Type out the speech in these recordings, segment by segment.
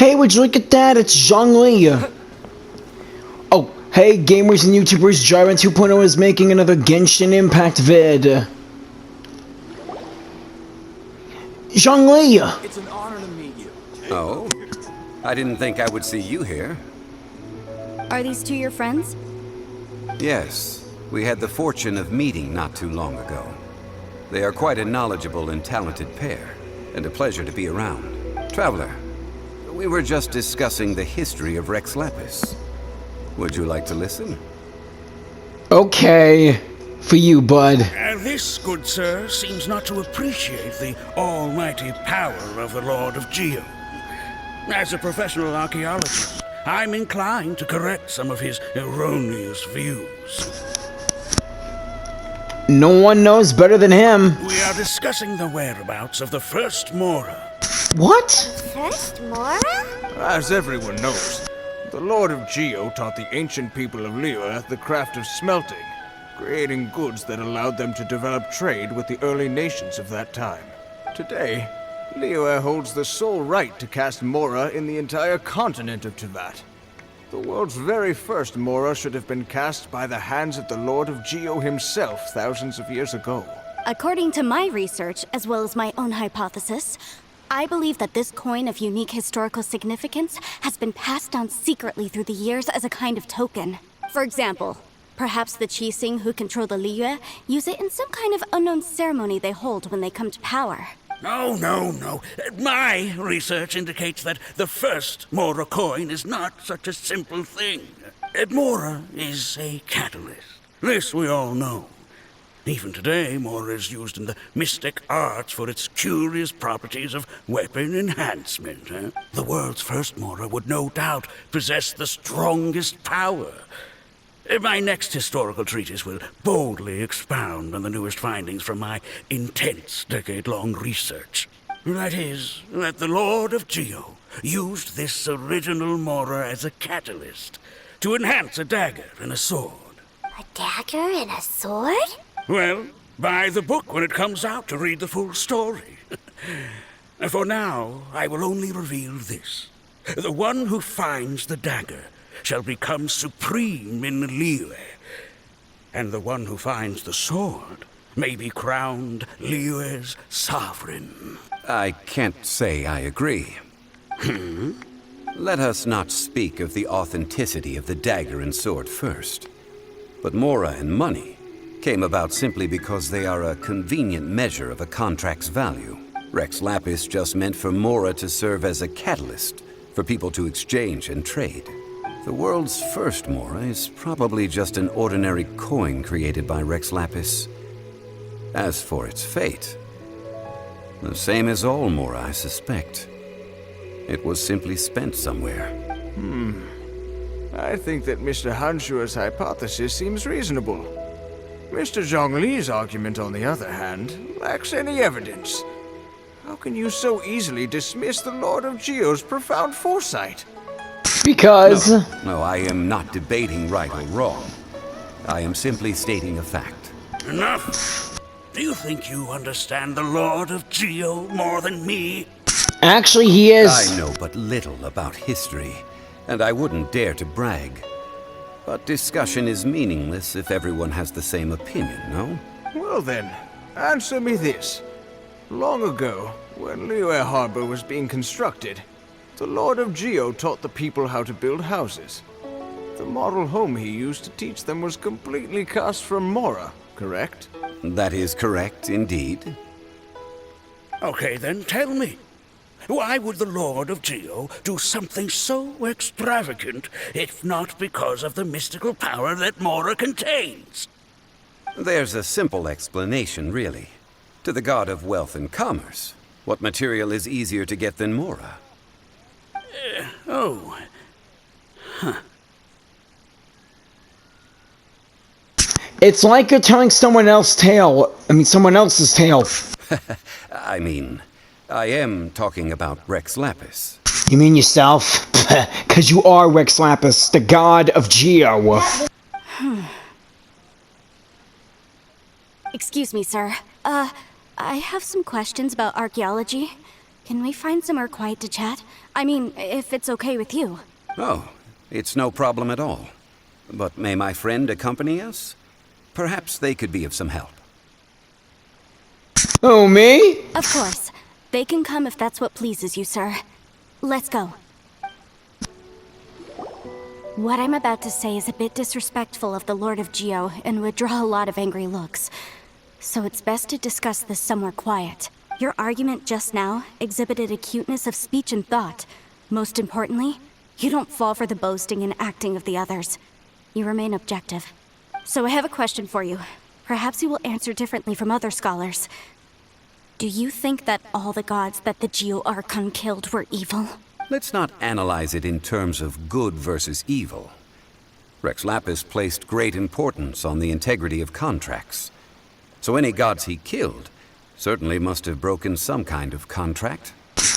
Hey, would you look at that? It's Zhongli. Oh, hey, gamers and YouTubers, Jaren 2.0 is making another Genshin Impact vid. Zhongli! It's an honor to meet you. Oh? I didn't think I would see you here. Are these two your friends? Yes, we had the fortune of meeting not too long ago. They are quite a knowledgeable and talented pair, and a pleasure to be around. Traveler, we were just discussing the history of Rex Lapis. Would you like to listen? Okay. For you, bud. This, good sir, seems not to appreciate the almighty power of the Lord of Geo. As a professional archaeologist, I'm inclined to correct some of his erroneous views. No one knows better than him. We are discussing the whereabouts of the first Mora. What? First Mora? As everyone knows, the Lord of Geo taught the ancient people of Liyue the craft of smelting, creating goods that allowed them to develop trade with the early nations of that time. Today, Liyue holds the sole right to cast Mora in the entire continent of Teyvat. The world's very first Mora should have been cast by the hands of the Lord of Geo himself thousands of years ago. According to my research, as well as my own hypothesis, I believe that this coin of unique historical significance has been passed down secretly through the years as a kind of token. For example, perhaps the Qixing who control the Liyue use it in some kind of unknown ceremony they hold when they come to power. No. My research indicates that the first Mora coin is not such a simple thing. Mora is a catalyst. This we all know. Even today, Mora is used in the mystic arts for its curious properties of weapon enhancement. The world's first Mora would no doubt possess the strongest power. My next historical treatise will boldly expound on the newest findings from my intense decade-long research. That is, that the Lord of Geo used this original Mora as a catalyst to enhance a dagger and a sword. A dagger and a sword? Well, buy the book when it comes out to read the full story. For now, I will only reveal this. The one who finds the dagger shall become supreme in Liyue, and the one who finds the sword may be crowned Liyue's sovereign. I can't say I agree. Let us not speak of the authenticity of the dagger and sword first. But Mora and money came about simply because they are a convenient measure of a contract's value. Rex Lapis just meant for Mora to serve as a catalyst for people to exchange and trade. The world's first Mora is probably just an ordinary coin created by Rex Lapis. As for its fate, the same as all Mora, I suspect. It was simply spent somewhere. I think that Mr. Hanshua's hypothesis seems reasonable. Mr. Zhongli's argument, on the other hand, lacks any evidence. How can you so easily dismiss the Lord of Geo's profound foresight? Because... No, I am not debating right or wrong. I am simply stating a fact. Enough! Do you think you understand the Lord of Geo more than me? Actually, he is... I know but little about history, and I wouldn't dare to brag. But discussion is meaningless if everyone has the same opinion, no? Well then, answer me this. Long ago, when Liyue Harbor was being constructed, the Lord of Geo taught the people how to build houses. The model home he used to teach them was completely cast from Mora, correct? That is correct, indeed. Okay, then tell me. Why would the Lord of Geo do something so extravagant, if not because of the mystical power that Mora contains? There's a simple explanation, really. To the god of wealth and commerce, what material is easier to get than Mora? It's like you're telling someone else's tale. Someone else's tale. I mean, I am talking about Rex Lapis. You mean yourself? Because you are Rex Lapis, the god of Geo. Excuse me, sir. I have some questions about archaeology. Can we find somewhere quiet to chat? I mean, if it's okay with you. Oh, it's no problem at all. But may my friend accompany us? Perhaps they could be of some help. Oh, me? Of course. They can come if that's what pleases you, sir. Let's go. What I'm about to say is a bit disrespectful of the Lord of Geo and would draw a lot of angry looks. So it's best to discuss this somewhere quiet. Your argument just now exhibited acuteness of speech and thought. Most importantly, you don't fall for the boasting and acting of the others. You remain objective. So I have a question for you. Perhaps you will answer differently from other scholars. Do you think that all the gods that the Geo Archon killed were evil? Let's not analyze it in terms of good versus evil. Rex Lapis placed great importance on the integrity of contracts. So any gods he killed certainly must have broken some kind of contract.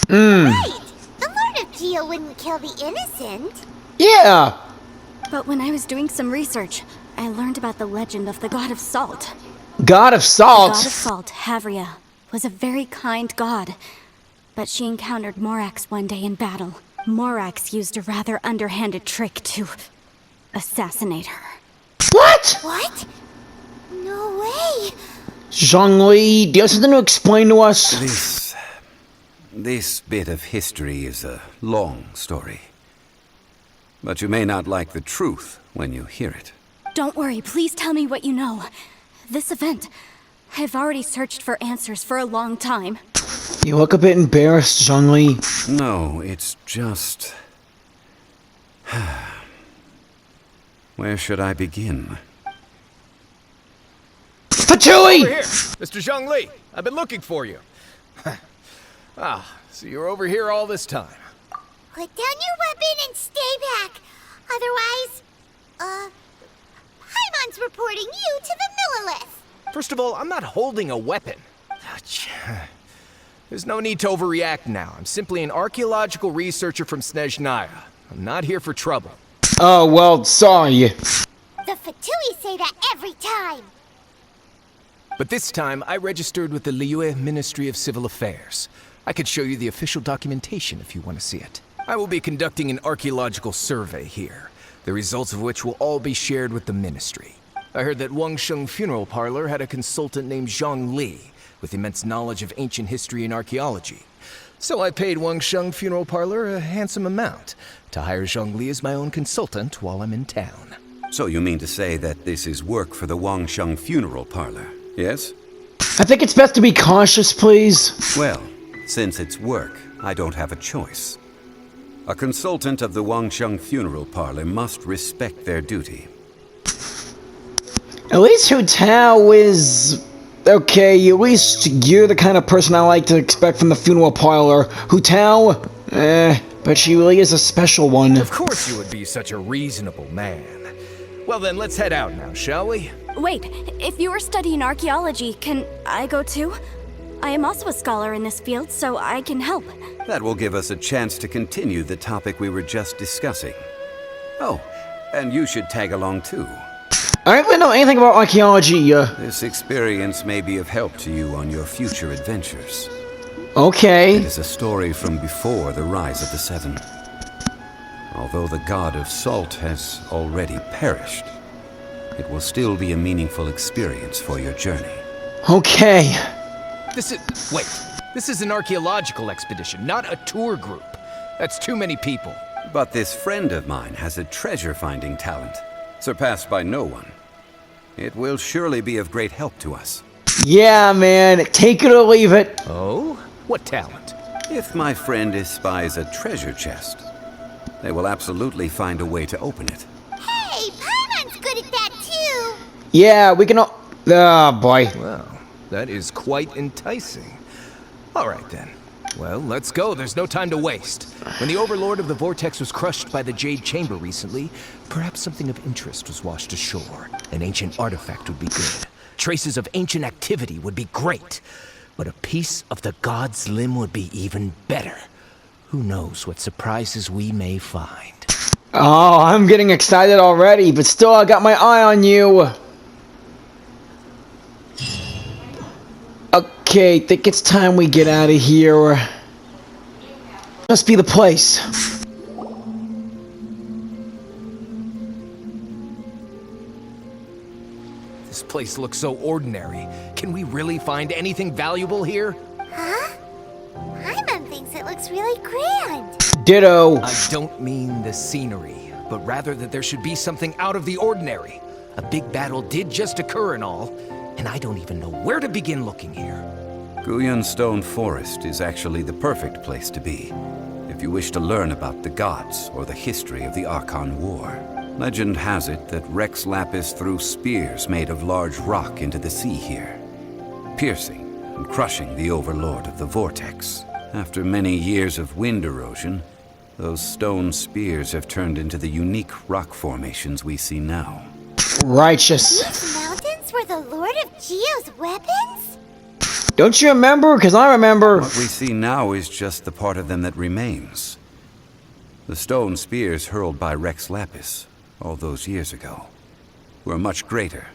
Right! The Lord of Geo wouldn't kill the innocent. Yeah. But when I was doing some research, I learned about the legend of the god of salt. God of The Salt. god of salt, Havria, was a very kind god. But she encountered Morax one day in battle. Morax used a rather underhanded trick to assassinate her. What? What? No way! Zhongli, do you have something to explain to us? This bit of history is a long story. But you may not like the truth when you hear it. Don't worry, please tell me what you know. This event, I've already searched for answers for a long time. You look a bit embarrassed, Zhongli. No, it's just... Where should I begin? Patooey! Over here, Mr. Zhongli. I've been looking for you. So you're over here all this time. Put down your weapon and stay back. Otherwise, Paimon's reporting you to the Millilith. First of all, I'm not holding a weapon. There's no need to overreact now. I'm simply an archaeological researcher from Snezhnaya. I'm not here for trouble. Oh, well, sorry. The Fatui say that every time. But this time, I registered with the Liyue Ministry of Civil Affairs. I could show you the official documentation if you want to see it. I will be conducting an archaeological survey here, the results of which will all be shared with the ministry. I heard that Wangsheng Funeral Parlor had a consultant named Zhang Li, with immense knowledge of ancient history and archaeology. So I paid Wangsheng Funeral Parlor a handsome amount to hire Zhang Li as my own consultant while I'm in town. So you mean to say that this is work for the Wangsheng Funeral Parlor, yes? I think it's best to be cautious, please. Well, since it's work, I don't have a choice. A consultant of the Wangsheng Funeral Parlor must respect their duty. At least Hu Tao is... okay, at least you're the kind of person I like to expect from the funeral parlor. Hu Tao? But she really is a special one. Of course you would be such a reasonable man. Well then, let's head out now, shall we? Wait, if you are studying archaeology, can I go too? I am also a scholar in this field, so I can help. That will give us a chance to continue the topic we were just discussing. Oh, and you should tag along too. I don't really know anything about archaeology, This experience may be of help to you on your future adventures. Okay. It is a story from before the rise of the Seven. Although the god of salt has already perished, it will still be a meaningful experience for your journey. Okay. This is an archaeological expedition, not a tour group. That's too many people. But this friend of mine has a treasure-finding talent, surpassed by no one. It will surely be of great help to us. Yeah, man. Take it or leave it. Oh? What talent? If my friend espies a treasure chest, they will absolutely find a way to open it. Hey, Paimon's good at that too. Yeah, we can all... oh, boy. Well, that is quite enticing. All right, then. Well, let's go. There's no time to waste. When the Overlord of the Vortex was crushed by the Jade Chamber recently, perhaps something of interest was washed ashore. An ancient artifact would be good. Traces of ancient activity would be great. But a piece of the god's limb would be even better. Who knows what surprises we may find. Oh, I'm getting excited already, but still I got my eye on you. Okay, think it's time we get out of here. Must be the place. This place looks so ordinary. Can we really find anything valuable here? Huh? Paimon thinks it looks really grand. Ditto. I don't mean the scenery, but rather that there should be something out of the ordinary. A big battle did just occur and all, and I don't even know where to begin looking here. Guyun Stone Forest is actually the perfect place to be, if you wish to learn about the gods or the history of the Archon War. Legend has it that Rex Lapis threw spears made of large rock into the sea here, piercing and crushing the Overlord of the Vortex. After many years of wind erosion, those stone spears have turned into the unique rock formations we see now. Righteous. These mountains were the Lord of Geo's weapons? Don't you remember? Because I remember. What we see now is just the part of them that remains. The stone spears hurled by Rex Lapis all those years ago were much greater,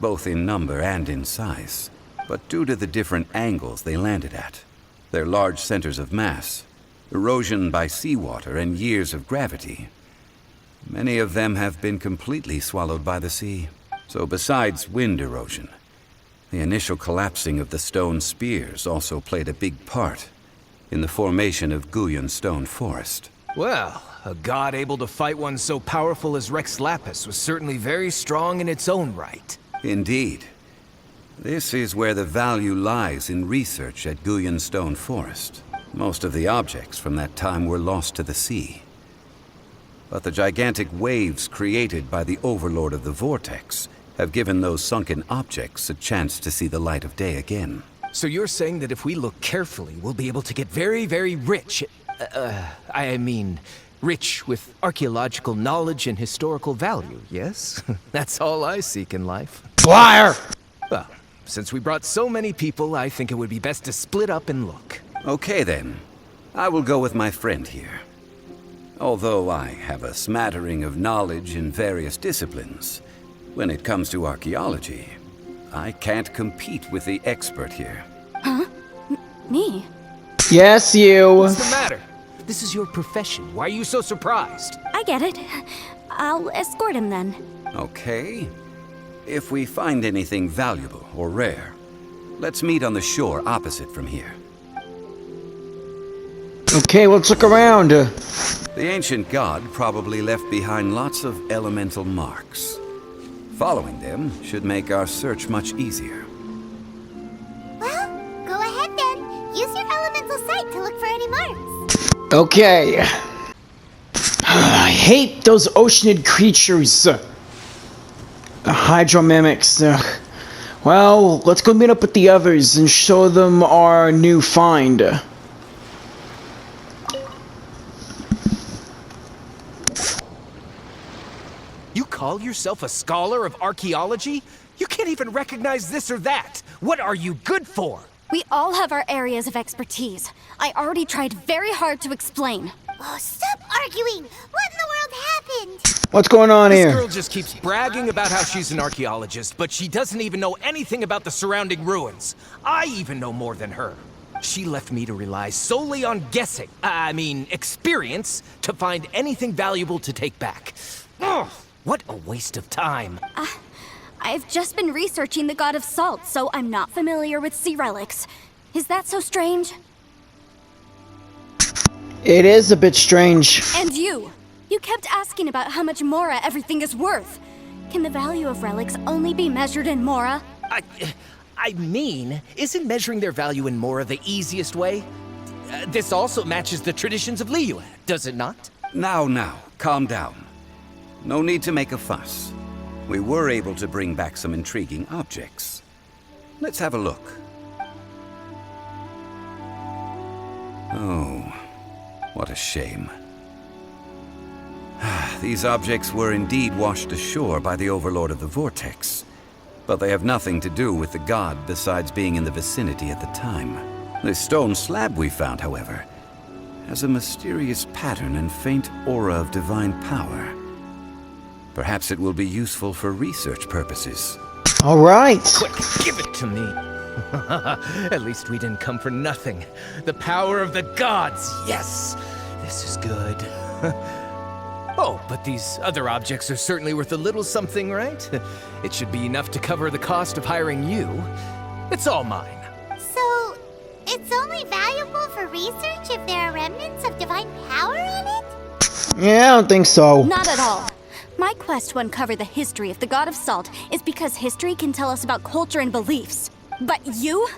both in number and in size. But due to the different angles they landed at, their large centers of mass, erosion by seawater, and years of gravity, many of them have been completely swallowed by the sea. So besides wind erosion, the initial collapsing of the stone spears also played a big part in the formation of Guyun Stone Forest. Well, a god able to fight one so powerful as Rex Lapis was certainly very strong in its own right. Indeed. This is where the value lies in research at Guyun Stone Forest. Most of the objects from that time were lost to the sea. But the gigantic waves created by the Overlord of the Vortex have given those sunken objects a chance to see the light of day again. So you're saying that if we look carefully, we'll be able to get very, very rich. I mean, rich with archaeological knowledge and historical value, yes? That's all I seek in life. Liar! Well, since we brought so many people, I think it would be best to split up and look. Okay then. I will go with my friend here. Although I have a smattering of knowledge in various disciplines, when it comes to archaeology, I can't compete with the expert here. Huh? Me? Yes, you. What's the matter? This is your profession. Why are you so surprised? I get it. I'll escort him then. Okay. If we find anything valuable or rare, let's meet on the shore opposite from here. Okay, let's look around. The ancient god probably left behind lots of elemental marks. Following them should make our search much easier. Well, go ahead then. Use your elemental sight to look for any marks. Okay. I hate those oceanid creatures. Hydromimics. Well, let's go meet up with the others and show them our new find. You call yourself a scholar of archaeology? You can't even recognize this or that. What are you good for? We all have our areas of expertise. I already tried very hard to explain. Oh, stop arguing! What in the world happened? What's going on This here? girl just keeps bragging about how she's an archaeologist, but she doesn't even know anything about the surrounding ruins. I even know more than her. She left me to rely solely on guessing, experience, to find anything valuable to take back. Ugh, what a waste of time. I've just been researching the god of salt, so I'm not familiar with sea relics. Is that so strange? It is a bit strange. And you! You kept asking about how much Mora everything is worth. Can the value of relics only be measured in Mora? Isn't measuring their value in Mora the easiest way? This also matches the traditions of Liyue, does it not? Now, calm down. No need to make a fuss. We were able to bring back some intriguing objects. Let's have a look. Oh, what a shame. These objects were indeed washed ashore by the Overlord of the Vortex, but they have nothing to do with the god besides being in the vicinity at the time. This stone slab we found, however, has a mysterious pattern and faint aura of divine power. Perhaps it will be useful for research purposes. All right. Quick, give it to me. At least we didn't come for nothing. The power of the gods, yes! This is good. Oh, but these other objects are certainly worth a little something, right? It should be enough to cover the cost of hiring you. It's all mine. So, it's only valuable for research if there are remnants of divine power in it? Yeah, I don't think so. Not at all. My quest to uncover the history of the God of Salt is because history can tell us about culture and beliefs. But you're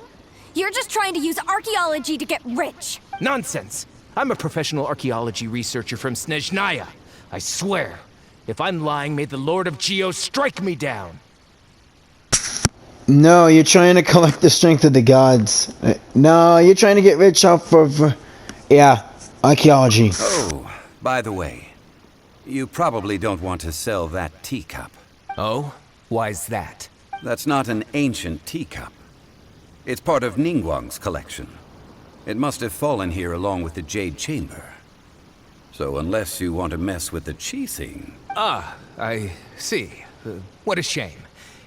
just trying to use archaeology to get rich. Nonsense! I'm a professional archaeology researcher from Snezhnaya. I swear, if I'm lying, may the Lord of Geo strike me down. No, you're trying to collect the strength of the gods. No, you're trying to get rich off of... yeah, archaeology. Oh, by the way, you probably don't want to sell that teacup. Oh? Why's that? That's not an ancient teacup. It's part of Ningguang's collection. It must have fallen here along with the Jade Chamber. So unless you want to mess with the Qixing... Ah, I see. What a shame.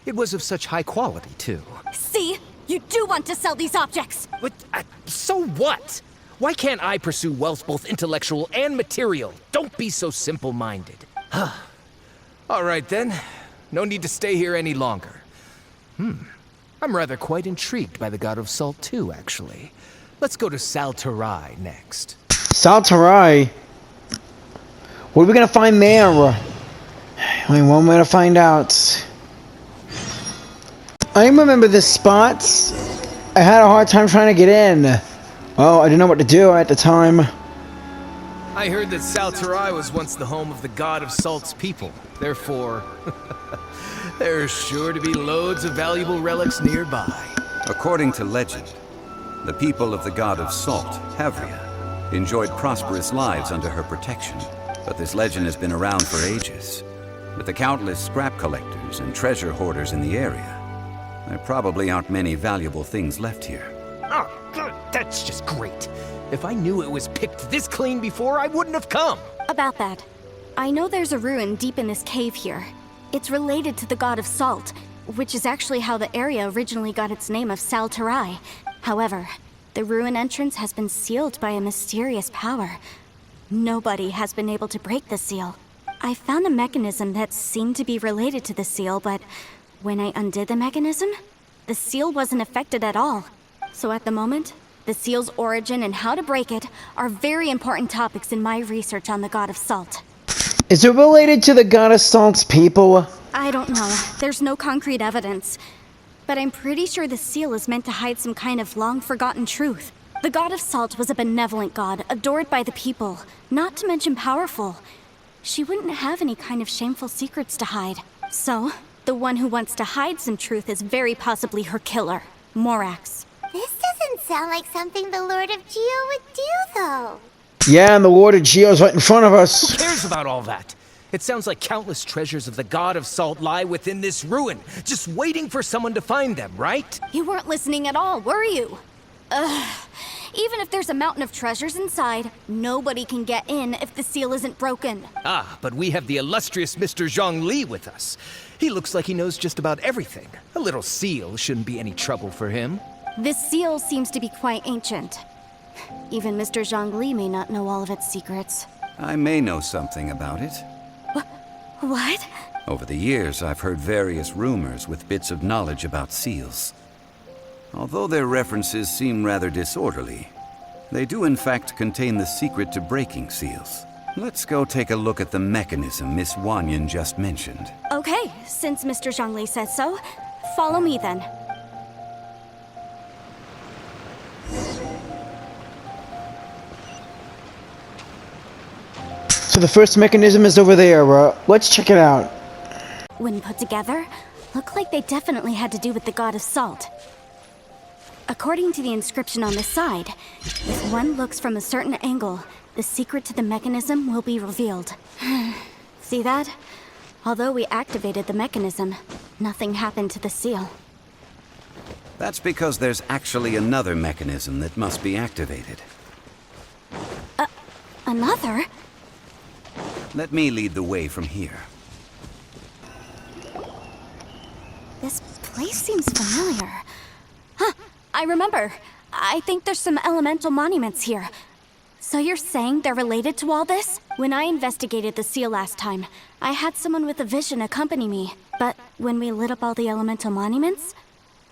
It was of such high quality, too. See? You do want to sell these objects! But, so what? Why can't I pursue wealth both intellectual and material? Don't be so simple-minded. All right, then. No need to stay here any longer. I'm rather quite intrigued by the God of Salt, too, actually. Let's go to Saltarai next. Saltarai? What are we gonna find there? Only one way to find out. I remember this spot. I had a hard time trying to get in. Well, I didn't know what to do at the time. I heard that Saltarai was once the home of the God of Salt's people. Therefore, there's sure to be loads of valuable relics nearby. According to legend, the people of the God of Salt, Havria, enjoyed prosperous lives under her protection. But this legend has been around for ages. With the countless scrap collectors and treasure hoarders in the area, there probably aren't many valuable things left here. Oh, that's just great. If I knew it was picked this clean before, I wouldn't have come. About that, I know there's a ruin deep in this cave here. It's related to the God of Salt, which is actually how the area originally got its name of Saltarai. However, the ruin entrance has been sealed by a mysterious power. Nobody has been able to break the seal. I found a mechanism that seemed to be related to the seal, but when I undid the mechanism, the seal wasn't affected at all. So at the moment, the seal's origin and how to break it are very important topics in my research on the God of Salt. Is it related to the God of Salt's people? I don't know. There's no concrete evidence. But I'm pretty sure the seal is meant to hide some kind of long-forgotten truth. The God of Salt was a benevolent god, adored by the people, not to mention powerful. She wouldn't have any kind of shameful secrets to hide. So, the one who wants to hide some truth is very possibly her killer, Morax. This doesn't sound like something the Lord of Geo would do, though. Yeah, and the Lord of Geo's right in front of us. Who cares about all that? It sounds like countless treasures of the God of Salt lie within this ruin, just waiting for someone to find them, right? You weren't listening at all, were you? Even if there's a mountain of treasures inside, nobody can get in if the seal isn't broken. Ah, but we have the illustrious Mr. Zhongli with us. He looks like he knows just about everything. A little seal shouldn't be any trouble for him. This seal seems to be quite ancient. Even Mr. Zhongli may not know all of its secrets. I may know something about it. What? Over the years, I've heard various rumors with bits of knowledge about seals. Although their references seem rather disorderly, they do in fact contain the secret to breaking seals. Let's go take a look at the mechanism Miss Wanyan just mentioned. Okay, since Mr. Zhongli says so, follow me then. So the first mechanism is over there. Let's check it out. When put together, look like they definitely had to do with the God of Salt. According to the inscription on the side, if one looks from a certain angle, the secret to the mechanism will be revealed. See that? Although we activated the mechanism, nothing happened to the seal. That's because there's actually another mechanism that must be activated. Another? Let me lead the way from here. This place seems familiar. Huh, I remember. I think there's some elemental monuments here. So you're saying they're related to all this? When I investigated the seal last time, I had someone with a vision accompany me. But when we lit up all the elemental monuments,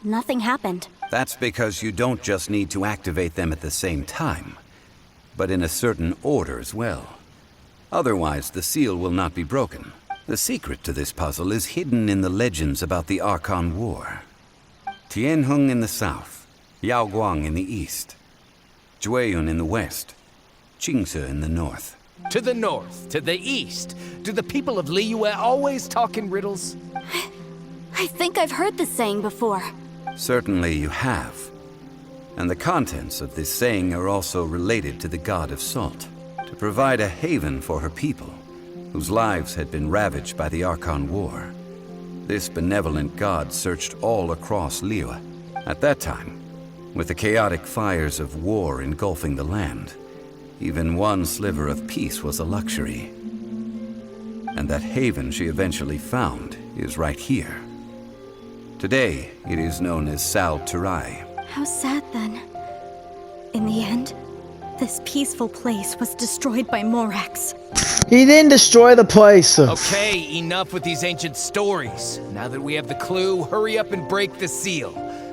nothing happened. That's because you don't just need to activate them at the same time, but in a certain order as well. Otherwise, the seal will not be broken. The secret to this puzzle is hidden in the legends about the Archon War. Tianheng in the south, Yaoguang in the east, Jueyun in the west, Qingce in the north. To the north, to the east. Do the people of Liyue always talk in riddles? I think I've heard this saying before. Certainly you have. And the contents of this saying are also related to the god of salt, to provide a haven for her people, whose lives had been ravaged by the Archon War. This benevolent god searched all across Liyue. At that time, with the chaotic fires of war engulfing the land, even one sliver of peace was a luxury. And that haven she eventually found is right here. Today, it is known as Sal Turai. How sad then. In the end, this peaceful place was destroyed by Morax. He didn't destroy the place. Okay, enough with these ancient stories. Now that we have the clue, hurry up and break the seal.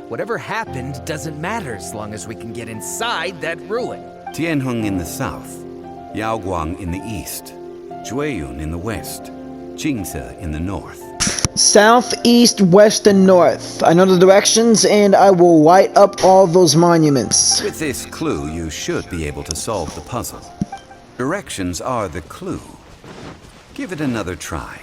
Whatever happened doesn't matter as long as we can get inside that ruin. Tianheng in the south, Yaoguang in the east, Jueyun in the west, Qingce in the north. South, east, west, and north. I know the directions, and I will light up all those monuments. With this clue, you should be able to solve the puzzle. Directions are the clue. Give it another try.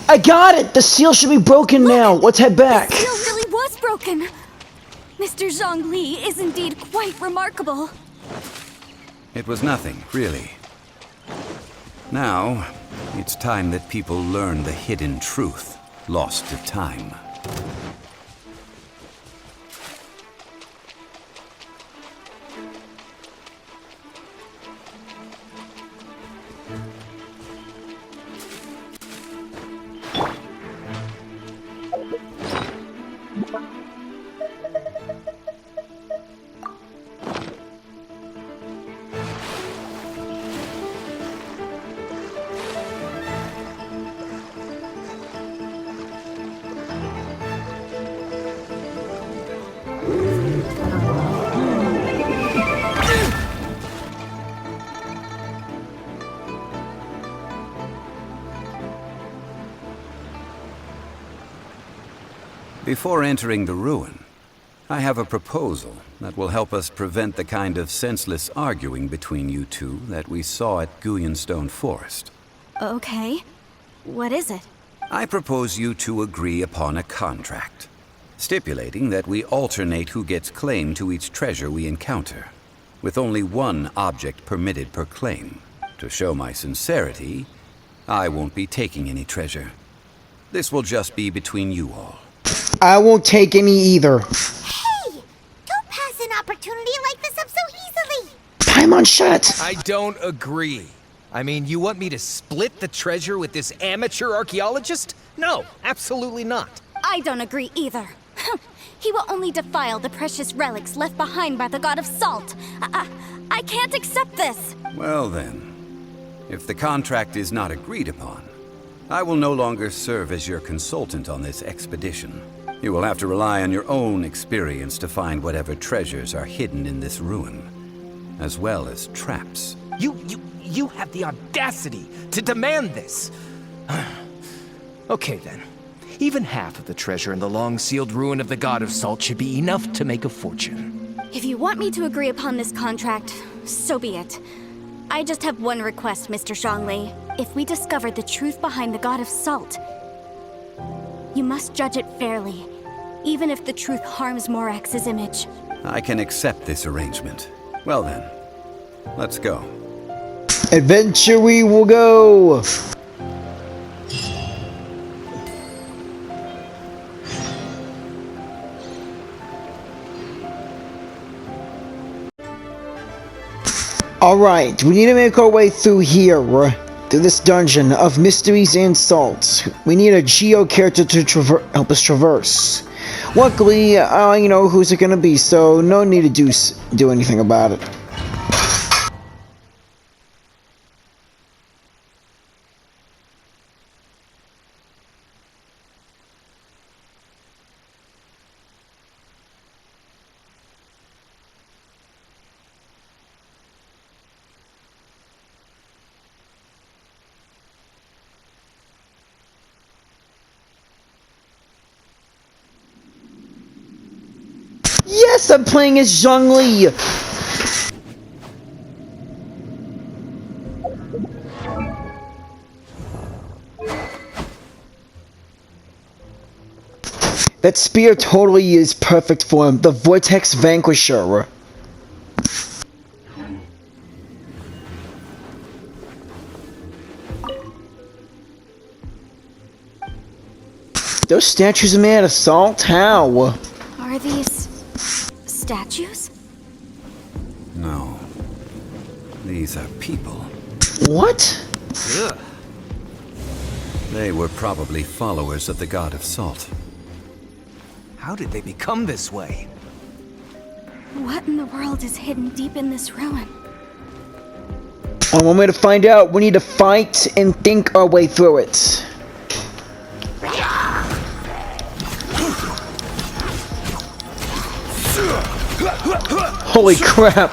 I got it! The seal should be broken now. Let's head back. The seal really was broken. Mr. Zhongli is indeed quite remarkable. It was nothing, really. Now, it's time that people learn the hidden truth lost to time. Before entering the ruin, I have a proposal that will help us prevent the kind of senseless arguing between you two that we saw at Guyonstone Forest. Okay. What is it? I propose you two agree upon a contract, stipulating that we alternate who gets claim to each treasure we encounter, with only one object permitted per claim. To show my sincerity, I won't be taking any treasure. This will just be between you all. I won't take any either. Hey! Don't pass an opportunity like this up so easily! Paimon, shut! I don't agree. I mean, you want me to split the treasure with this amateur archaeologist? No, absolutely not. I don't agree either. He will only defile the precious relics left behind by the god of salt. I can't accept this. Well then, if the contract is not agreed upon, I will no longer serve as your consultant on this expedition. You will have to rely on your own experience to find whatever treasures are hidden in this ruin, as well as traps. You have the audacity to demand this. Okay then. Even half of the treasure in the long-sealed ruin of the God of Salt should be enough to make a fortune. If you want me to agree upon this contract, so be it. I just have one request, Mr. Zhongli. If we discover the truth behind the God of Salt, you must judge it fairly, even if the truth harms Morax's image. I can accept this arrangement. Well then, let's go. Adventure we will go! Alright, we need to make our way through here, through this dungeon of mysteries and salts. We need a Geo character to help us traverse. Luckily, I know who's it gonna be, so no need to do anything about it. Yes, I'm playing as Zhongli! That spear totally is perfect for him, the Vortex Vanquisher. Those statues are made out of salt? How? Are these statues? No. These are people. What? Ugh. They were probably followers of the god of salt. How did they become this way? What in the world is hidden deep in this ruin? One way to find out, we need to fight and think our way through it. Holy crap!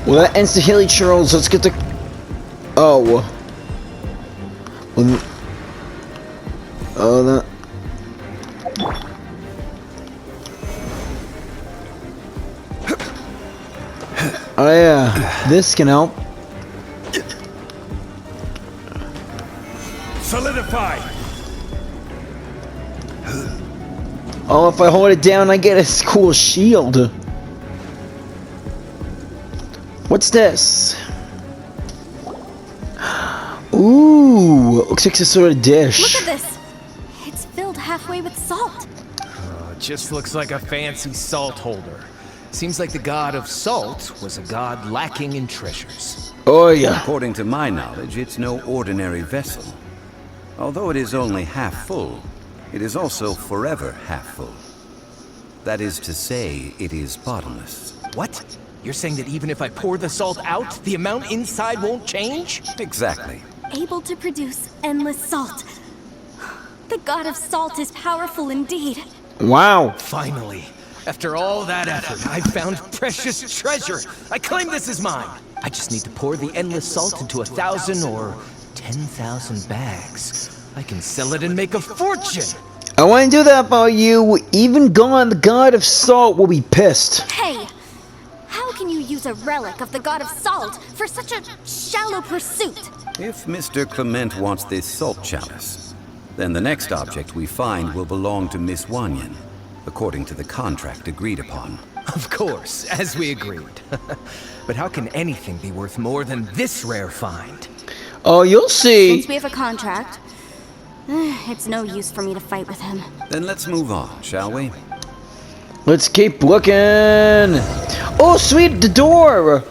Well, that ends the Hilly Charles. Let's get the. Oh. Well, oh, that. Oh yeah, this can help. Solidify! Oh, if I hold it down, I get a cool shield. What's this? Ooh, looks like some sort of dish. Look at this! It's filled halfway with salt. Just looks like a fancy salt holder. Seems like the god of salt was a god lacking in treasures. Oh yeah. According to my knowledge, it's no ordinary vessel. Although it is only half full, it is also forever half full. That is to say, it is bottomless. What? You're saying that even if I pour the salt out, the amount inside won't change? Exactly. Able to produce endless salt. The god of salt is powerful indeed. Wow. Finally, after all that effort, I found precious treasure. I claim this is mine. I just need to pour the endless salt into 1,000 or 10,000 bags. I can sell it and make a fortune. I want to do that for you. Even gone, the god of salt will be pissed. Hey! How can you use a relic of the god of salt for such a shallow pursuit? If Mr. Clement wants this salt chalice, then the next object we find will belong to Miss Wanyan, according to the contract agreed upon. Of course, as we agreed. But how can anything be worth more than this rare find? Oh, you'll see. Since we have a contract, it's no use for me to fight with him. Then let's move on, shall we? Let's keep looking. Oh, sweet, the door.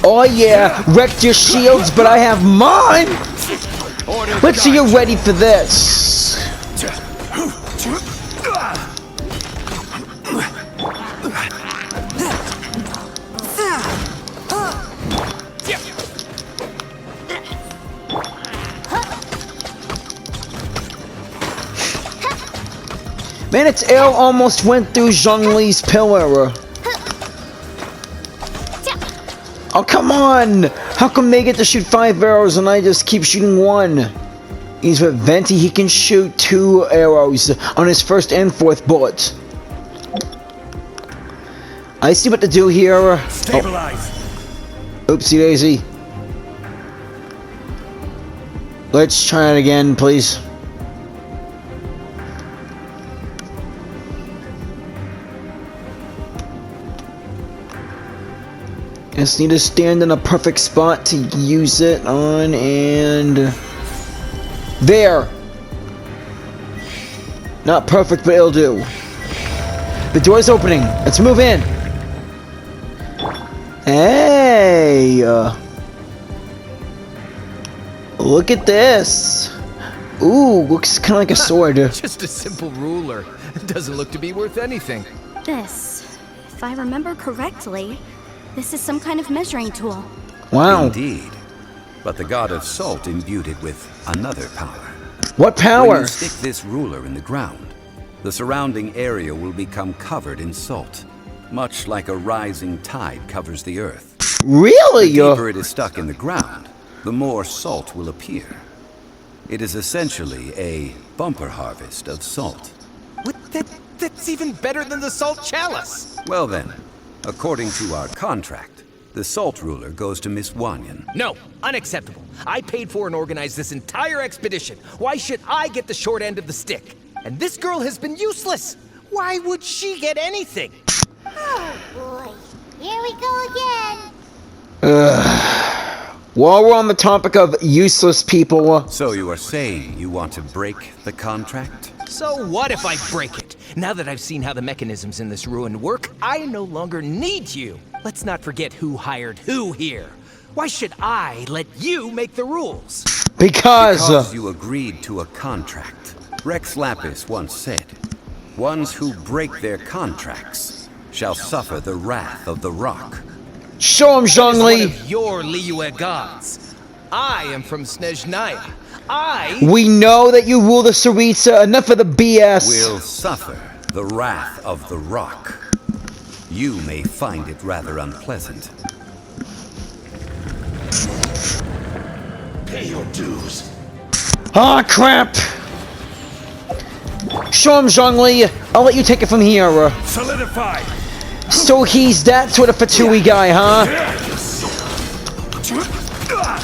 Oh yeah, wrecked your shields, but I have mine. Let's see you're ready for this. Man, its arrow almost went through Zhongli's pillar. Oh, come on! How come they get to shoot 5 arrows and I just keep shooting 1? He's with Venti, he can shoot 2 arrows on his first and 4th bullet. I see what to do here. Stabilize! Oh. Oopsie daisy. Let's try it again, please. Just need to stand in a perfect spot to use it on, and there. Not perfect, but it'll do. The door's opening. Let's move in. Hey, look at this. Ooh, looks kind of like a sword. Just a simple ruler. It doesn't look to be worth anything. This, if I remember correctly, this is some kind of measuring tool. Wow. Indeed. But the god of salt imbued it with another power. What When power? you stick this ruler in the ground, the surrounding area will become covered in salt, much like a rising tide covers the earth. Really? The deeper it is stuck in the ground, the more salt will appear. It is essentially a bumper harvest of salt. What? That's even better than the salt chalice. Well then, according to our contract, the salt ruler goes to Miss Wanyan. No, unacceptable. I paid for and organized this entire expedition. Why should I get the short end of the stick? And this girl has been useless. Why would she get anything? Oh boy, here we go again. While we're on the topic of useless people, So you are saying you want to break the contract? So what if I break it? Now that I've seen how the mechanisms in this ruin work, I no longer need you. Let's not forget who hired who here. Why should I let you make the rules? because You agreed to a contract. Rex Lapis once said, "Ones who break their contracts shall suffer the wrath of the rock." show him As one Zhongli. of your Liyue gods. I am from Snezhnaya. We know that you rule the Saritsa. Enough of the BS. Will suffer the wrath of the rock. You may find it rather unpleasant. Pay your dues. Ah, crap. Show him Zhongli. I'll let you take it from here. Solidify. So he's that sort of Fatui guy, huh?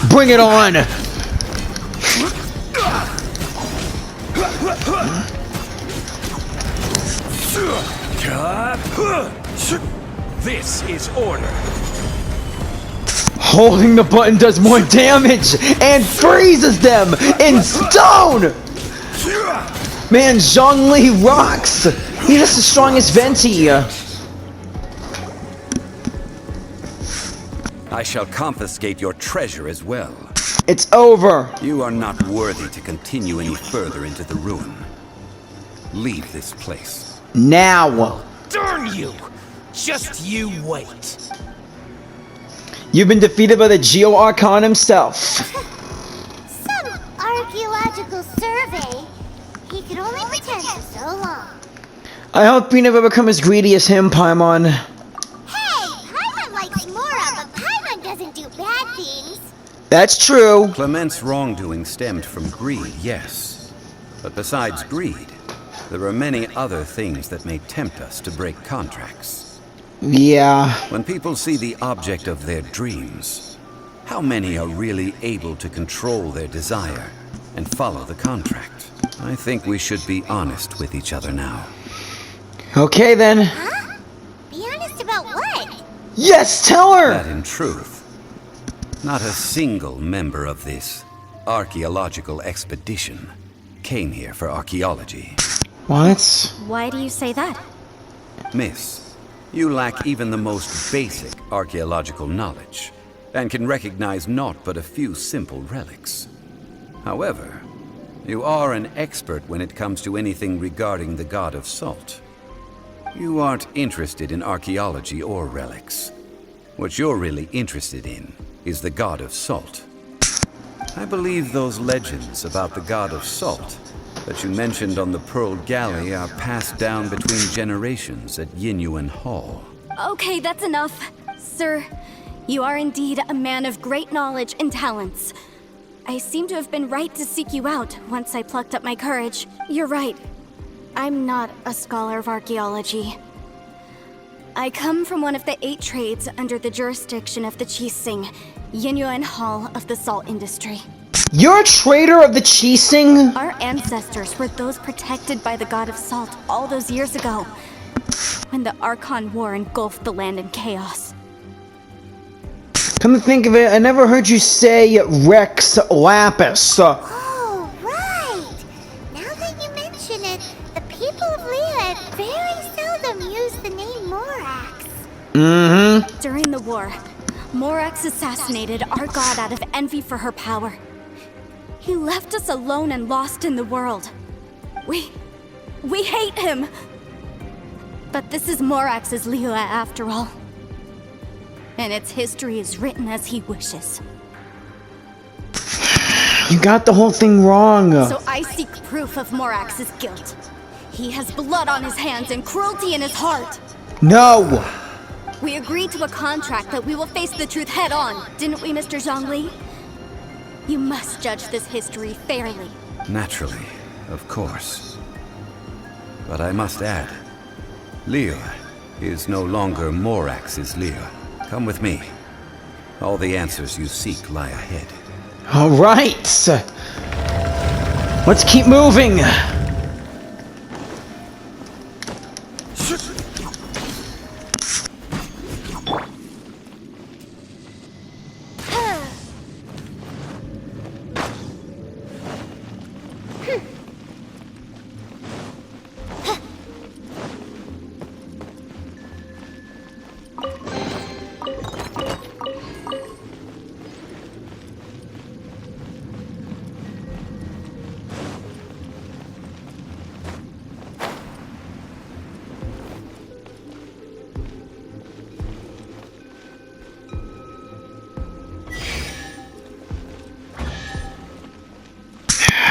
Bring it on. This is order. Holding the button does more damage and freezes them in stone! Man, Zhongli rocks! He's just as strong as Venti. I shall confiscate your treasure as well. It's over. You are not worthy to continue any further into the ruin. Leave this place. Now. Darn you! Just you wait. You've been defeated by the Geo Archon himself. Some archaeological survey. He could only pretend for so long. I hope you never become as greedy as him, Paimon. Hey, Paimon likes Mora, but Paimon doesn't do bad things. That's true. Clement's wrongdoing stemmed from greed, yes. But besides greed, there are many other things that may tempt us to break contracts. Yeah. When people see the object of their dreams, how many are really able to control their desire and follow the contract? I think we should be honest with each other now. Okay then. Huh? Be honest about what? Yes, tell her! That in truth, not a single member of this archaeological expedition came here for archaeology. What? Why do you say that? Miss, you lack even the most basic archaeological knowledge, and can recognize naught but a few simple relics. However, you are an expert when it comes to anything regarding the god of salt. You aren't interested in archaeology or relics. What you're really interested in is the god of salt. I believe those legends about the god of salt that you mentioned on the Pearl Galley are passed down between generations at Yinyuan Hall. Okay, that's enough. Sir, you are indeed a man of great knowledge and talents. I seem to have been right to seek you out once I plucked up my courage. You're right. I'm not a scholar of archaeology. I come from one of the 8 trades under the jurisdiction of the Qixing, Yinyuan Hall of the salt industry. You're a traitor of the Qixing? Our ancestors were those protected by the god of salt all those years ago, when the Archon War engulfed the land in chaos. Come to think of it, I never heard you say Rex Lapis. Oh, right! Now that you mention it, the people of Leah very seldom use the name Morax. Mm-hmm. During the war, Morax assassinated our god out of envy for her power. He left us alone and lost in the world. We hate him! But this is Morax's Liyue after all. And its history is written as he wishes. You got the whole thing wrong. So I seek proof of Morax's guilt. He has blood on his hands and cruelty in his heart. No! We agreed to a contract that we will face the truth head on, didn't we, Mr. Zhongli? You must judge this history fairly. Naturally, of course. But I must add, Liyue is no longer Morax's Liyue. Come with me. All the answers you seek lie ahead. All right. Let's keep moving.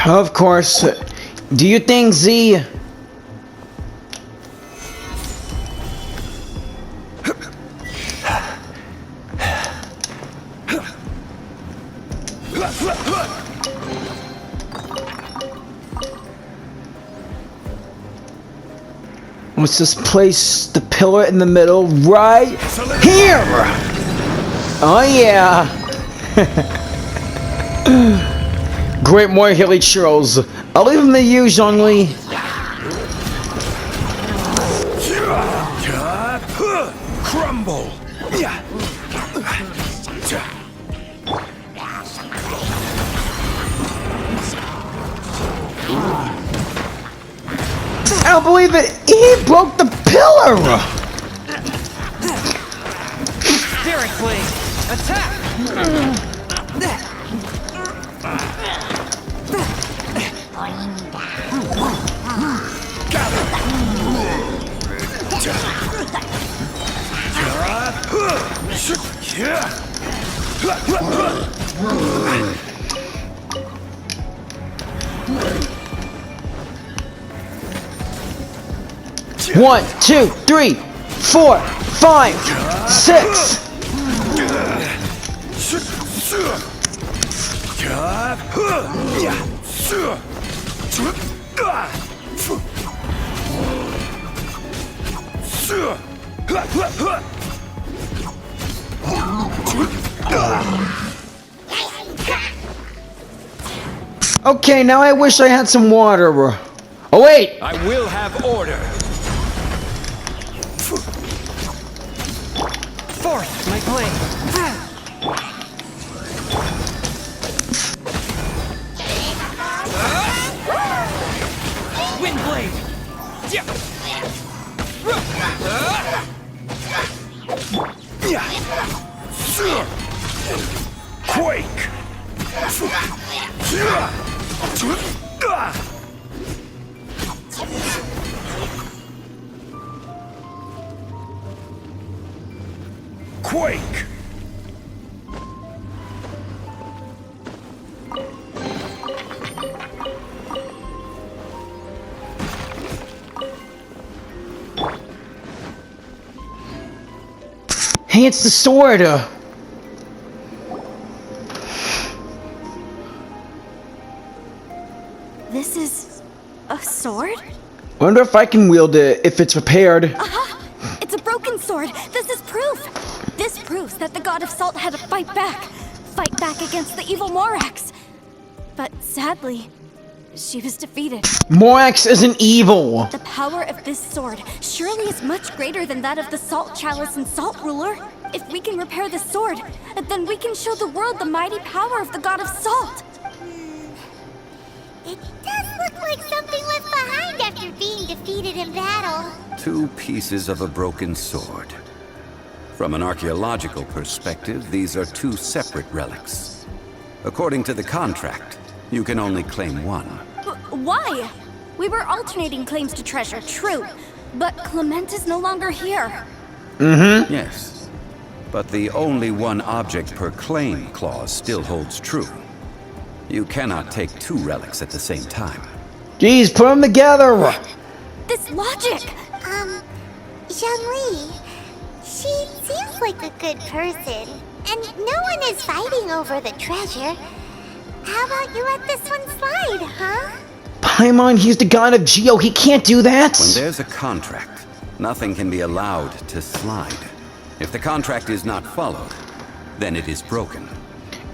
Of course. Do you think Z... Let's just place the pillar in the middle right here! Oh yeah! Great, more hilly churls. I'll leave them to you, Zhongli. Crumble! I don't believe it! He broke the pillar! Hysterically! Attack! One, two, three, 4, 5, 6. Okay, now I wish I had some water. Oh wait! I will have order. Force my blade! Wind blade! Quake! Quake! Hey, it's the sword! This is a sword? Wonder if I can wield it, if it's repaired. It's a broken sword. This is proof. This proves that the god of salt had to fight back. Fight back against the evil Morax. But sadly, she was defeated. Morax isn't evil. The power of this sword surely is much greater than that of the Salt Chalice and Salt Ruler. If we can repair the sword, then we can show the world the mighty power of the god of salt. It does look like something left behind after being defeated in battle. 2 pieces of a broken sword. From an archaeological perspective, these are 2 separate relics. According to the contract, you can only claim one. Why? We were alternating claims to treasure, true. But Clement is no longer here. Yes, but the only one object per claim clause still holds true. You cannot take 2 relics at the same time. Jeez, put them together! This logic! Zhongli, she seems like a good person, and no one is fighting over the treasure. How about you let this one slide, huh? Paimon, he's the god of Geo, he can't do that! When there's a contract, nothing can be allowed to slide. If the contract is not followed, then it is broken.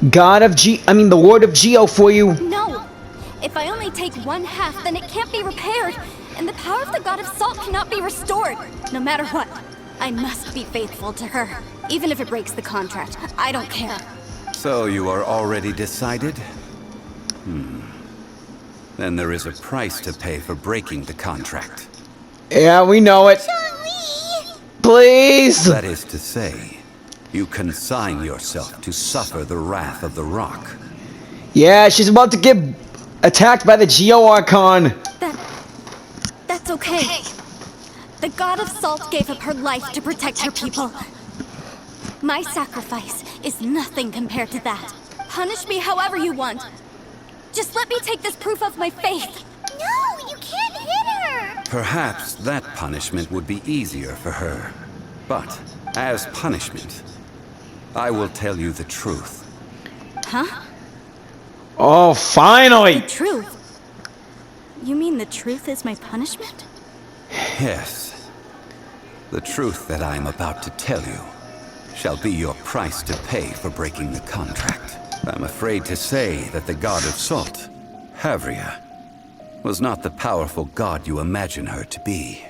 The Lord of Geo for you! No! If I only take 1/2, then it can't be repaired, and the power of the god of salt cannot be restored. No matter what, I must be faithful to her. Even if it breaks the contract, I don't care. So you are already decided? Then there is a price to pay for breaking the contract. Yeah, we know it. Zhongli! Please! That is to say, you consign yourself to suffer the wrath of the rock. Yeah, she's about to get attacked by the Geo Archon. That's okay. The god of salt gave up her life to protect her people. My sacrifice is nothing compared to that. Punish me however you want. Just let me take this proof of my faith. No, you can't hit her! Perhaps that punishment would be easier for her. But, as punishment, I will tell you the truth. Huh? Oh, finally! The truth? You mean the truth is my punishment? Yes. The truth that I am about to tell you shall be your price to pay for breaking the contract. I'm afraid to say that the god of salt, Havria, was not the powerful god you imagine her to be.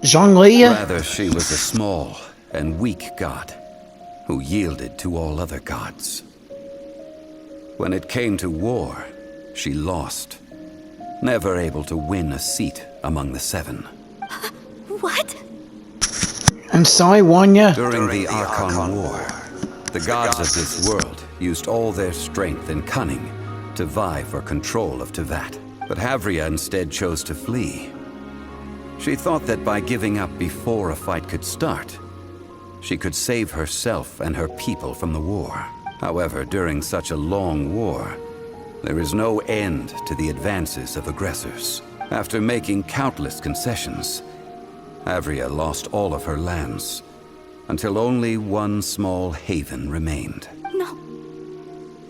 Zhongli? Rather, she was a small and weak god who yielded to all other gods. When it came to war, she lost, never able to win a seat among the 7. What? I'm sorry, Wanya. During the Archon War, the gods of this world used all their strength and cunning to vie for control of Tevat. But Havria instead chose to flee. She thought that by giving up before a fight could start, she could save herself and her people from the war. However, during such a long war, there is no end to the advances of aggressors. After making countless concessions, Havria lost all of her lands, until only one small haven remained.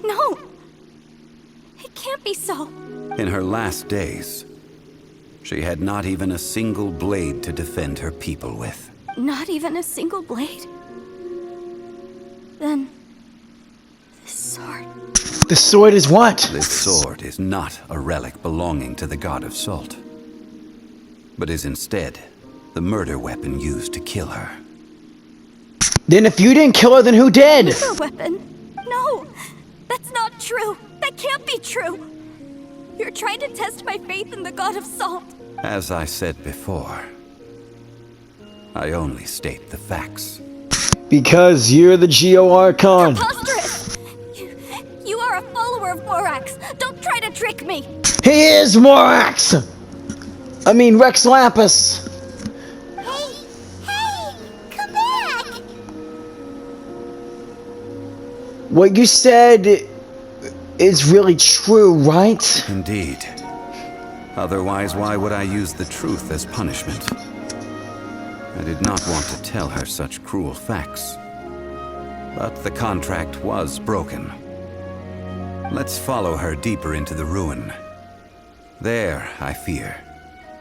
No! It can't be so. In her last days, she had not even a single blade to defend her people with. Not even a single blade? Then... this sword... The sword is what? This sword is not a relic belonging to the god of salt, but is instead the murder weapon used to kill her. Then if you didn't kill her, then who did? Murder weapon? No! That's not true! That can't be true! You're trying to test my faith in the god of salt. As I said before, I only state the facts. Because you're the Geo Archon. Preposterous! You are a follower of Morax. Don't try to trick me! He is Morax! Rex Lapis. Hey! Come back! What you said is really true, right? Indeed. Otherwise, why would I use the truth as punishment? I did not want to tell her such cruel facts. But the contract was broken. Let's follow her deeper into the ruin. There, I fear,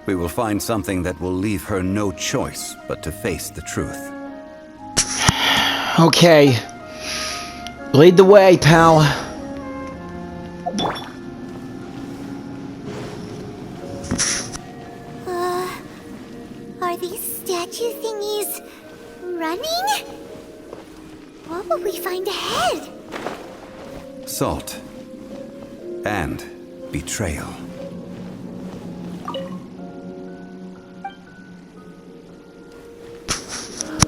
we will find something that will leave her no choice but to face the truth. Okay. Lead the way, pal. Are these statue thingies running? What will we find ahead? Salt. And betrayal.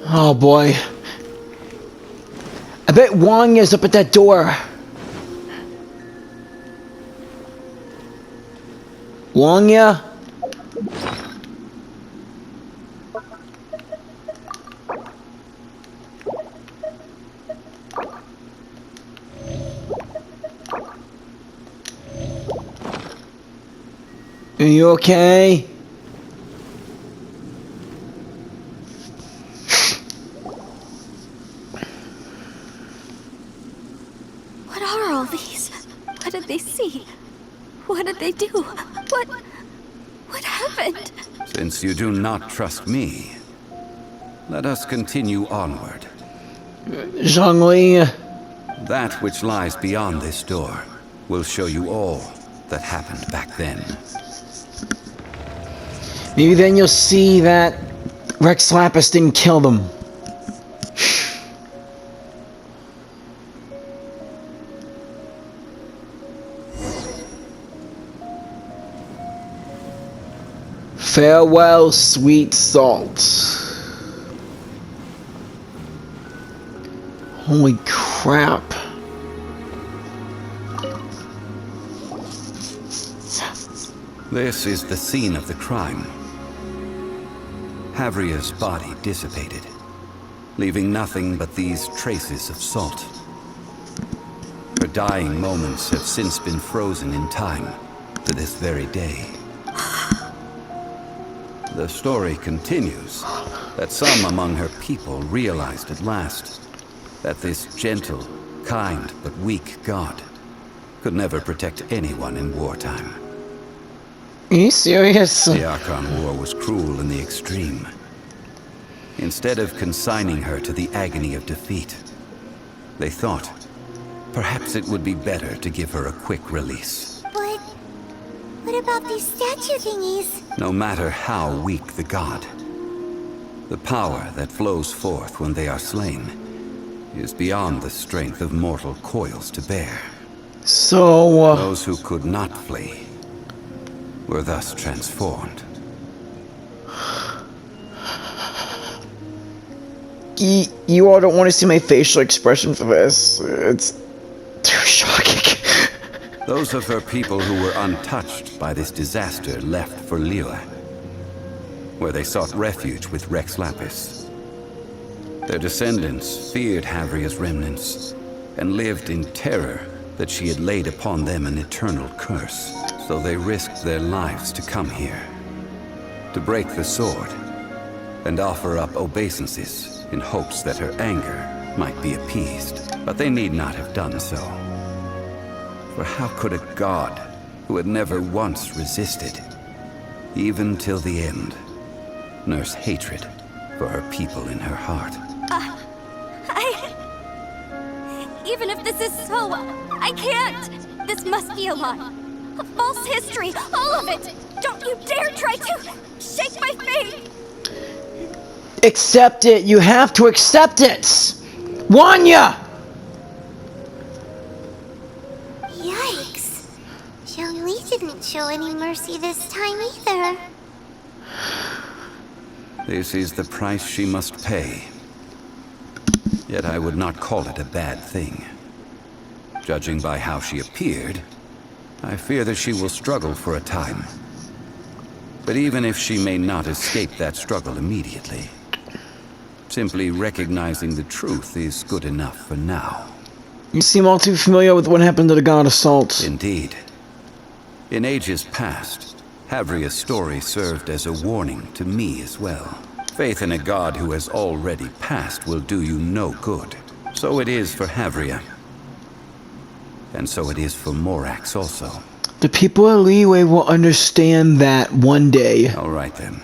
Oh boy. I bet Wang is up at that door. Wang, yeah? Are you okay? What are all these? What did they see? What did they do? What happened? Since you do not trust me, let us continue onward. Zhongli. That which lies beyond this door will show you all that happened back then. Maybe then you'll see that Rex Lapis didn't kill them. Farewell, sweet salt. Holy crap. This is the scene of the crime. Havria's body dissipated, leaving nothing but these traces of salt. Her dying moments have since been frozen in time to this very day. The story continues that some among her people realized at last that this gentle, kind, but weak god could never protect anyone in wartime. Are you serious? The Archon War was cruel in the extreme. Instead of consigning her to the agony of defeat, they thought perhaps it would be better to give her a quick release. But what about these statue thingies? No matter how weak the god, the power that flows forth when they are slain is beyond the strength of mortal coils to bear. So, Those who could not flee were thus transformed. you all don't want to see my facial expression for this. It's too shocking. Those of her people who were untouched by this disaster left for Liyue, where they sought refuge with Rex Lapis. Their descendants feared Havria's remnants and lived in terror that she had laid upon them an eternal curse. So they risked their lives to come here, to break the sword, and offer up obeisances in hopes that her anger might be appeased. But they need not have done so. For how could a god who had never once resisted, even till the end, nurse hatred for her people in her heart? Even if this is so, I can't! This must be a lie. A false history, all of it! Don't you dare try to shake my faith! Accept it. You have to accept it. Wanya! Yikes. Zhongli didn't show any mercy this time either. This is the price she must pay. Yet I would not call it a bad thing. Judging by how she appeared, I fear that she will struggle for a time. But even if she may not escape that struggle immediately, simply recognizing the truth is good enough for now. You seem all too familiar with what happened to the god of salt. Indeed. In ages past, Havria's story served as a warning to me as well. Faith in a god who has already passed will do you no good. So it is for Havria. And so it is for Morax also. The people at Liyue will understand that one day. All right then.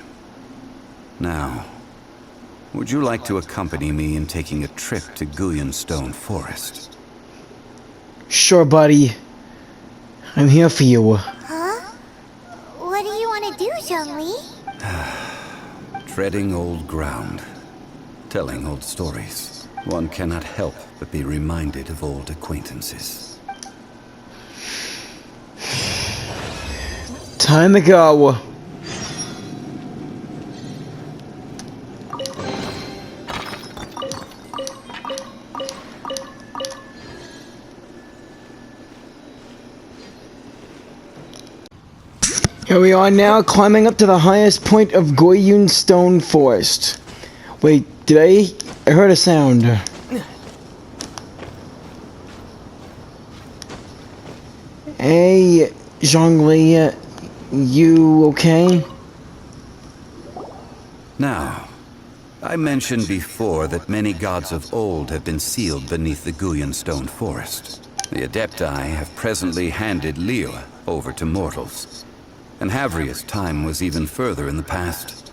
Now, would you like to accompany me in taking a trip to Guyonstone Forest? Sure, buddy. I'm here for you. Huh? What do you want to do, Zhongli? Treading old ground. Telling old stories. one cannot help but be reminded of old acquaintances. Time to go. Here we are now, climbing up to the highest point of Goyun Stone Forest. Wait, I heard a sound. Hey, Zhongli, you okay? Now, I mentioned before that many gods of old have been sealed beneath the Goyun Stone Forest. The Adepti have presently handed Liyue over to mortals. And Havria's time was even further in the past.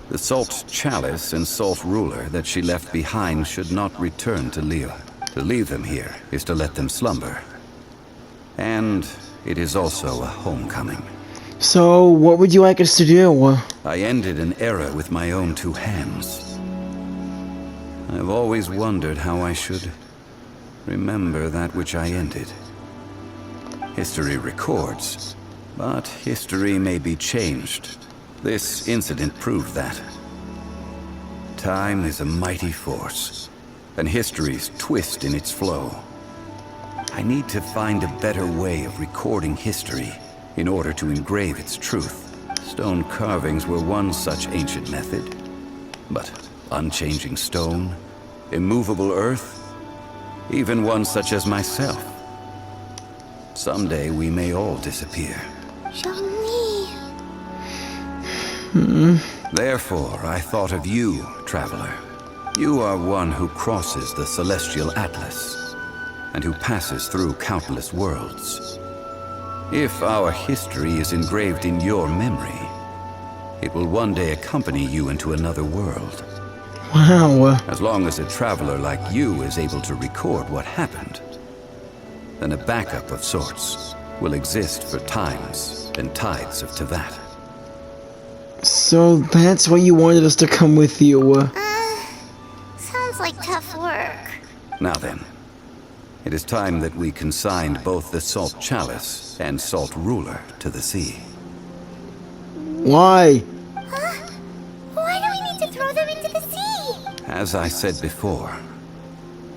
The Salt Chalice and Salt Ruler that she left behind should not return to Liyue. To leave them here is to let them slumber. And it is also a homecoming. So, what would you like us to do? I ended an era with my own two hands. I've always wondered how I should remember that which I ended. History records, but history may be changed. This incident proved that. Time is a mighty force, and history's twist in its flow. I need to find a better way of recording history in order to engrave its truth. Stone carvings were one such ancient method, but unchanging stone, immovable earth, even one such as myself. Someday we may all disappear. Zhongli. Therefore, I thought of you, traveler. You are one who crosses the celestial atlas, and who passes through countless worlds. If our history is engraved in your memory, it will one day accompany you into another world. Wow. As long as a traveler like you is able to record what happened, then a backup of sorts will exist for times and tides of Teyvat. So that's why you wanted us to come with you. Sounds like tough work. Now then, it is time that we consigned both the Salt Chalice and Salt Ruler to the sea. Why? Why do we need to throw them into the sea? As I said before,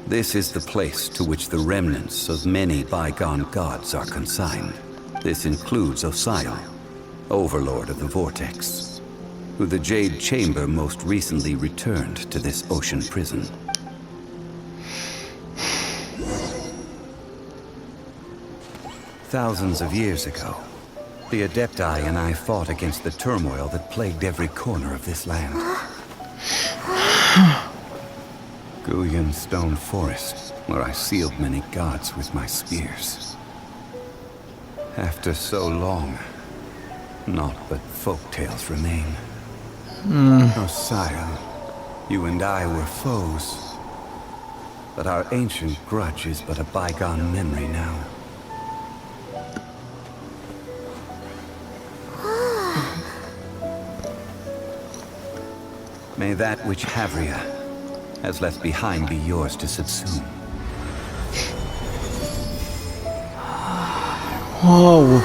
this is the place to which the remnants of many bygone gods are consigned. This includes Osial, Overlord of the Vortex, who the Jade Chamber most recently returned to this ocean prison. Thousands of years ago, the Adepti and I fought against the turmoil that plagued every corner of this land. Goyun Stone Forest, where I sealed many gods with my spears. After so long, naught but folktales remain. Osial, you and I were foes, but our ancient grudge is but a bygone memory now. May that which Havria has left behind be yours to subsume. Whoa.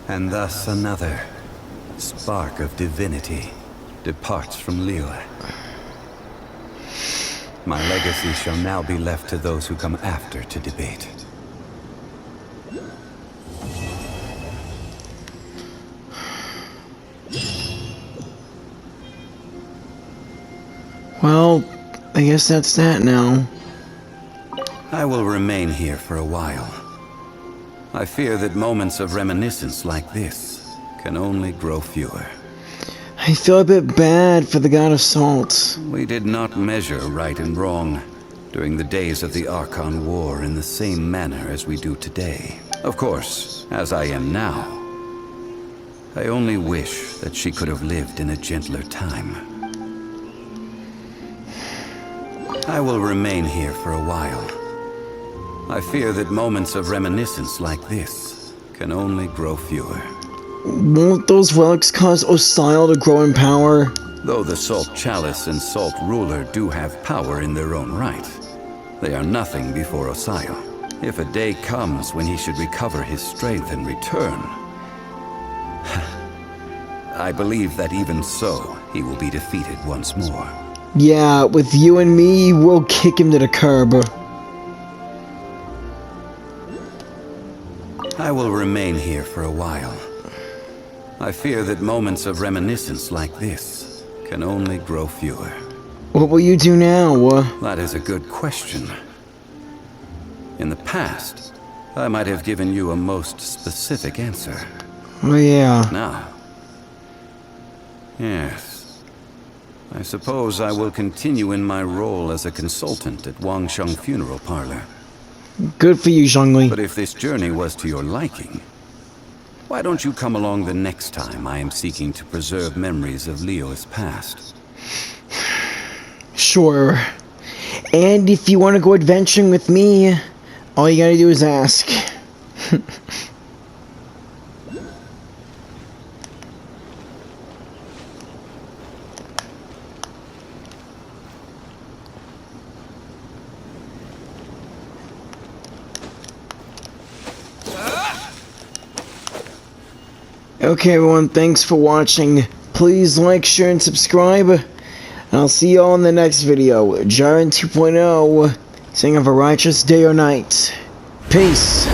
And thus another spark of divinity departs from Liyue. My legacy shall now be left to those who come after to debate. Well, I guess that's that now. I will remain here for a while. I fear that moments of reminiscence like this can only grow fewer. I feel a bit bad for the God of Salt. We did not measure right and wrong during the days of the Archon War in the same manner as we do today. Of course, as I am now, I only wish that she could have lived in a gentler time. I will remain here for a while. I fear that moments of reminiscence like this can only grow fewer. Won't those relics cause Osile to grow in power? Though the Salt Chalice and Salt Ruler do have power in their own right, they are nothing before Osile. If a day comes when he should recover his strength and return, I believe that even so, he will be defeated once more. Yeah, with you and me, we'll kick him to the curb. I will remain here for a while. I fear that moments of reminiscence like this can only grow fewer. What will you do now? That is a good question. In the past, I might have given you a most specific answer. Oh yeah. Now, yes. I suppose I will continue in my role as a consultant at Wangsheng Funeral Parlor. Good for you, Zhongli. But if this journey was to your liking, why don't you come along the next time I am seeking to preserve memories of Liyue's past? Sure. And if you want to go adventuring with me, all you gotta do is ask. Okay everyone, thanks for watching. Please like, share, and subscribe. And I'll see you all in the next video. Jaren 2.0, saying have a righteous day or night. Peace.